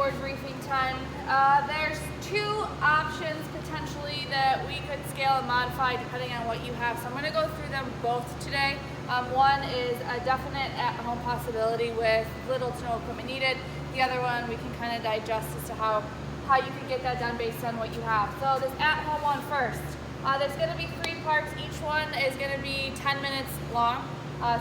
whiteboard briefing time. There's two options potentially that we could scale and modify depending on what you have. So I'm going to go through them both today. One is a definite at-home possibility with little to no equipment needed. The other one we can kind of digest as to how you can get that done based on what you have. So this at-home one first. There's going to be 3 parts. Each one is going to be 10 minutes long.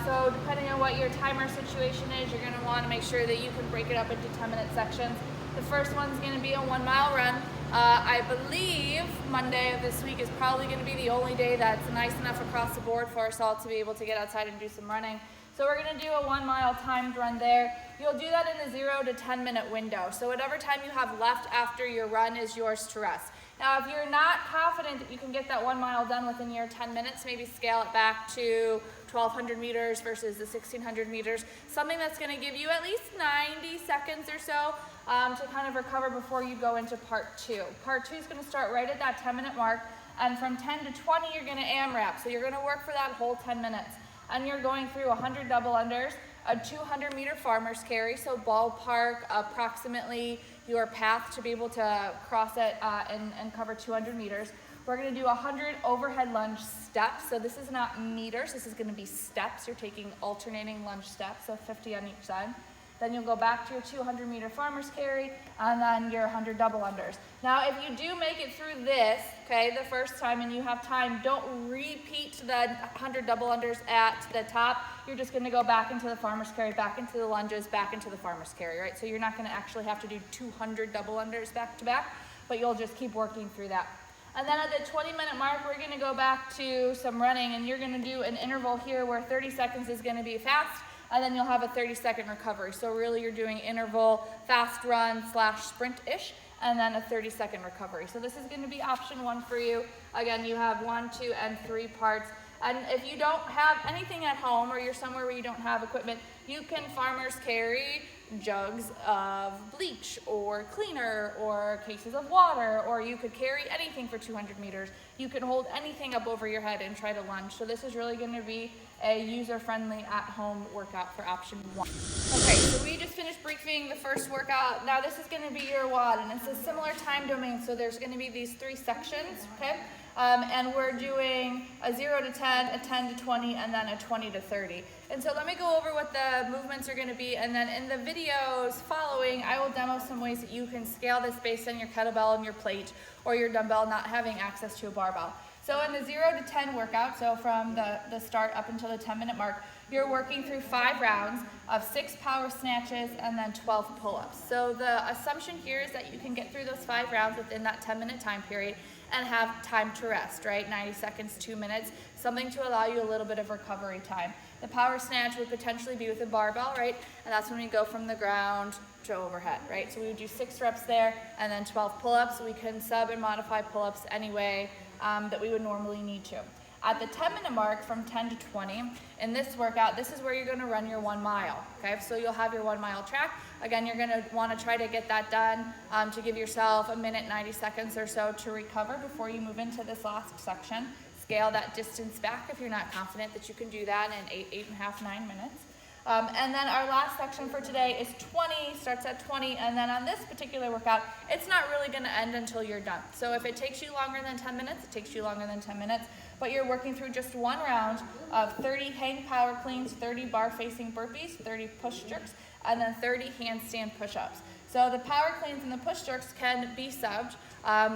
So depending on what your timer situation is, you're going to want to make sure that you can break it up into 10-minute sections. The first one's going to be a 1-mile run. I believe Monday of this week is probably going to be the only day that's nice enough across the board for us all to be able to get outside and do some running. So we're going to do a 1-mile timed run there. You'll do that in a 0 to 10-minute window. So whatever time you have left after your run is yours to rest. Now, if you're not confident that you can get that 1 mile done within your 10 minutes, maybe scale it back to 1,200 meters versus the 1,600 meters, something that's going to give you at least 90 seconds or so to kind of recover before you go into part 2. Part 2 is going to start right at that 10-minute mark, and from 10 to 20, you're going to AMRAP. So you're going to work for that whole 10 minutes. And you're going through 100 double unders, a 200-meter farmer's carry, so ballpark approximately your path to be able to cross it and cover 200 meters. We're going to do 100 overhead lunge steps. So this is not meters, this is going to be steps. You're taking alternating lunge steps, so 50 on each side. Then you'll go back to your 200-meter farmer's carry, and then your 100 double unders. Now, if you do make it through this, okay, the first time and you have time, don't repeat the 100 double unders at the top. You're just going to go back into the farmer's carry, back into the lunges, back into the farmer's carry, right? So you're not going to actually have to do 200 double unders back to back, but you'll just keep working through that. And then at the 20-minute mark, we're going to go back to some running, and you're going to do an interval here where 30 seconds is going to be fast, and then you'll have a 30-second recovery. So really you're doing interval, fast run / sprint-ish, and then a 30-second recovery. So this is going to be option 1 for you. Again, you have 1, 2, and 3 parts. And if you don't have anything at home or you're somewhere where you don't have equipment, you can farmer's carry jugs of bleach or cleaner or cases of water, or you could carry anything for 200 meters. You can hold anything up over your head and try to lunge. So this is really going to be a user-friendly at-home workout for option 1. Okay, so we just finished briefing the first workout. Now this is going to be your WOD, and it's a similar time domain. So there's going to be these 3 sections, okay? And we're doing a 0 to 10, a 10 to 20, and then a 20 to 30. And so let me go over what the movements are going to be, and then in the videos following, I will demo some ways that you can scale this based on your kettlebell and your plate or your dumbbell not having access to a barbell. So in the 0 to 10 workout, so from the start up until the 10-minute mark, you're working through 5 rounds of 6 power snatches and then 12 pull-ups. So the assumption here is that you can get through those 5 rounds within that 10-minute time period and have time to rest, right? 90 seconds, 2 minutes, something to allow you a little bit of recovery time. The power snatch would potentially be with a barbell, right? And that's when we go from the ground to overhead, right? So we would do 6 reps there and then 12 pull-ups. We can sub and modify pull-ups any way that we would normally need to. At the 10-minute mark, from 10 to 20, in this workout, this is where you're going to run your 1 mile, okay? So you'll have your 1-mile track. Again, you're going to want to try to get that done to give yourself a minute, 90 seconds or so to recover before you move into this last section. Scale that distance back if you're not confident that you can do that in 8.5, 9 minutes. And then our last section for today is 20, starts at 20, and then on this particular workout, it's not really going to end until you're done. So if it takes you longer than 10 minutes, it takes you longer than 10 minutes, but you're working through just 1 round of 30 hang power cleans, 30 bar facing burpees, 30 push jerks, and then 30 handstand push-ups. So the power cleans and the push jerks can be subbed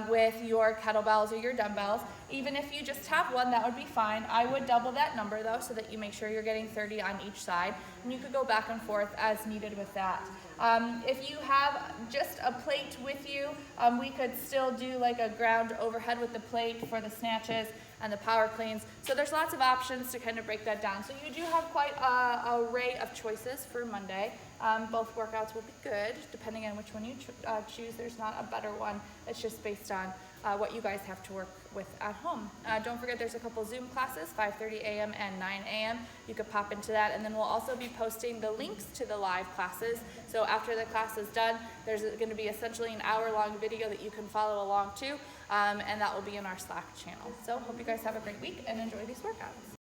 with your kettlebells or your dumbbells. Even if you just have 1, that would be fine. I would double that number though, so that you make sure you're getting 30 on each side, and you could go back and forth as needed with that. If you have just a plate with you, we could still do like a ground overhead with the plate for the snatches and the power cleans. So there's lots of options to kind of break that down. So you do have quite an array of choices for Monday. Both workouts will be good, depending on which one you choose. There's not a better one. It's just based on what you guys have to work with at home. Don't forget there's a couple Zoom classes, 5:30 a.m. and 9 a.m. You could pop into that, and then we'll also be posting the links to the live classes. So after the class is done, there's going to be essentially an hour-long video that you can follow along to, and that will be in our Slack channel. So hope you guys have a great week and enjoy these workouts.